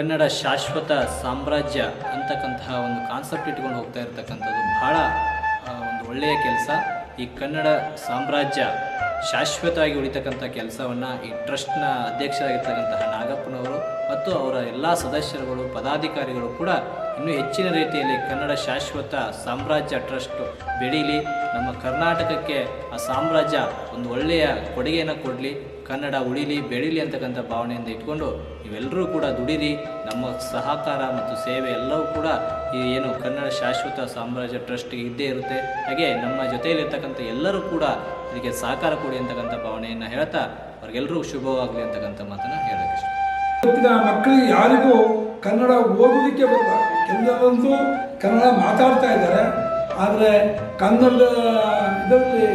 ಕನ್ನಡ ಶಾಶ್ವತ ಸಾಮ್ರಾಜ್ಯ ಅಂತಕ್ಕಂತಹ ಒಂದು ಕಾನ್ಸೆಪ್ಟ್ ಇಟ್ಕೊಂಡು ಹೋಗ್ತಾ ಇರ್ತಕ್ಕಂಥದ್ದು ಬಹಳ ಒಂದು ಒಳ್ಳೆಯ ಕೆಲಸ. ಈ ಕನ್ನಡ ಸಾಮ್ರಾಜ್ಯ ಶಾಶ್ವತವಾಗಿ ಉಳಿತಕ್ಕಂಥ ಕೆಲಸವನ್ನು ಈ ಟ್ರಸ್ಟ್ನ ಅಧ್ಯಕ್ಷರಾಗಿರ್ತಕ್ಕಂತಹ ನಾಗಪ್ಪನವರು ಮತ್ತು ಅವರ ಎಲ್ಲ ಸದಸ್ಯರುಗಳು ಪದಾಧಿಕಾರಿಗಳು ಕೂಡ ಇನ್ನೂ ಹೆಚ್ಚಿನ ರೀತಿಯಲ್ಲಿ ಕನ್ನಡ ಶಾಶ್ವತ ಸಾಮ್ರಾಜ್ಯ ಟ್ರಸ್ಟ್ ಬೆಳೀಲಿ, ನಮ್ಮ ಕರ್ನಾಟಕಕ್ಕೆ ಆ ಸಾಮ್ರಾಜ್ಯ ಒಂದು ಒಳ್ಳೆಯ ಕೊಡುಗೆಯನ್ನು ಕೊಡಲಿ, ಕನ್ನಡ ಉಳಿಲಿ ಬೆಳೀಲಿ ಅಂತಕ್ಕಂಥ ಭಾವನೆಯಿಂದ ಇಟ್ಕೊಂಡು ನೀವೆಲ್ಲರೂ ಕೂಡ ದುಡಿರಿ. ನಮ್ಮ ಸಹಕಾರ ಮತ್ತು ಸೇವೆ ಎಲ್ಲವೂ ಕೂಡ ಈ ಏನು ಕನ್ನಡ ಶಾಶ್ವತ ಸಾಮ್ರಾಜ್ಯ ಟ್ರಸ್ಟ್ಗೆ ಇದ್ದೇ ಇರುತ್ತೆ. ಹಾಗೆ ನಮ್ಮ ಜೊತೆಯಲ್ಲಿರ್ತಕ್ಕಂಥ ಎಲ್ಲರೂ ಕೂಡ ಇದಕ್ಕೆ ಸಹಕಾರ ಕೊಡಿ ಅಂತಕ್ಕಂಥ ಭಾವನೆಯನ್ನು ಹೇಳ್ತಾ ಅವ್ರಿಗೆಲ್ಲರೂ ಶುಭವಾಗಲಿ ಅಂತಕ್ಕಂಥ ಮಾತನ್ನು ಹೇಳೋಕ್ಕೆ ಇಷ್ಟ. ಇವತ್ತಿನ ಮಕ್ಕಳಿಗೆ ಯಾರಿಗೂ ಕನ್ನಡ ಓದೋದಕ್ಕೆ ಬರಲ್ಲ. ಕೆಲವರಂತೂ ಕನ್ನಡ ಮಾತಾಡ್ತಾ ಇದ್ದಾರೆ, ಆದರೆ ಕನ್ನಡ ಇದರಲ್ಲಿ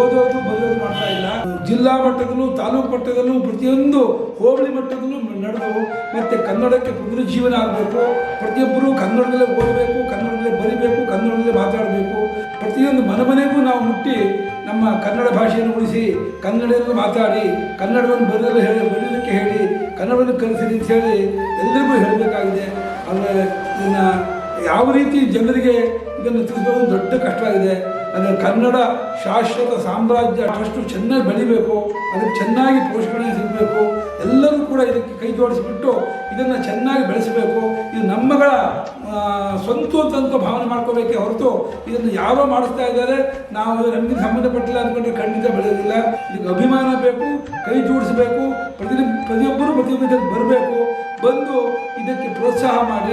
ಓದೋದು ಬರೆಯೋದು ಮಾಡ್ತಾ ಇಲ್ಲ. ಜಿಲ್ಲಾ ಮಟ್ಟದಲ್ಲೂ ತಾಲೂಕು ಮಟ್ಟದಲ್ಲೂ ಪ್ರತಿಯೊಂದು ಹೋಬಳಿ ಮಟ್ಟದಲ್ಲೂ ನಡೆದು ಮತ್ತು ಕನ್ನಡಕ್ಕೆ ಪುನರುಜ್ಜೀವನ ಆಗಬೇಕು. ಪ್ರತಿಯೊಬ್ಬರೂ ಕನ್ನಡದಲ್ಲೇ ಓದಬೇಕು, ಕನ್ನಡದಲ್ಲೇ ಬರಿಬೇಕು, ಕನ್ನಡದಲ್ಲೇ ಮಾತಾಡಬೇಕು. ಪ್ರತಿಯೊಂದು ಮನೆಗೂ ನಾವು ಮುಟ್ಟಿ ನಮ್ಮ ಕನ್ನಡ ಭಾಷೆಯನ್ನು ಉಳಿಸಿ, ಕನ್ನಡದಲ್ಲಿ ಮಾತಾಡಿ, ಕನ್ನಡವನ್ನು ಬರೆಯಲಿಕ್ಕೆ ಹೇಳಿ, ಕನ್ನಡವನ್ನು ಕಲಿಸಿರಿ ಅಂತ ಹೇಳಿ ಎಲ್ಲರಿಗೂ ಹೇಳಬೇಕಾಗಿದೆ. ಆದರೆ ಇದನ್ನು ಯಾವ ರೀತಿ ಜನರಿಗೆ ಇದನ್ನು ತಿಳಿಸೋದು ದೊಡ್ಡ ಕಷ್ಟವಾಗಿದೆ. ಅಂದರೆ ಕನ್ನಡ ಶಾಶ್ವತ ಸಾಮ್ರಾಜ್ಯ ಟ್ರಸ್ಟು ಚೆನ್ನಾಗಿ ಬೆಳಿಬೇಕು, ಅದಕ್ಕೆ ಚೆನ್ನಾಗಿ ಪೋಷಣೆ ಸಿಗಬೇಕು. ಎಲ್ಲರೂ ಕೂಡ ಇದಕ್ಕೆ ಕೈ ಜೋಡಿಸಿಬಿಟ್ಟು ಇದನ್ನು ಚೆನ್ನಾಗಿ ಬೆಳೆಸಬೇಕು. ಇದು ನಮ್ಮಗಳ ಸ್ವಂತ ಅಂತ ಭಾವನೆ ಮಾಡ್ಕೋಬೇಕೇ ಹೊರತು ಇದನ್ನು ಯಾರೋ ಮಾಡಿಸ್ತಾ ಇದ್ದಾರೆ, ನಾವು ನಮಗೆ ಸಂಬಂಧಪಟ್ಟಿಲ್ಲ ಅಂದ್ಕೊಂಡ್ರೆ ಖಂಡಿತ ಬೆಳೆಯೋದಿಲ್ಲ. ಇದಕ್ಕೆ ಅಭಿಮಾನ ಬೇಕು, ಕೈ ಜೋಡಿಸಬೇಕು. ಪ್ರತಿಯೊಬ್ಬರು ಇದಕ್ಕೆ ಬರಬೇಕು, ಬಂದು ಇದಕ್ಕೆ ಪ್ರೋತ್ಸಾಹ ಮಾಡಿ.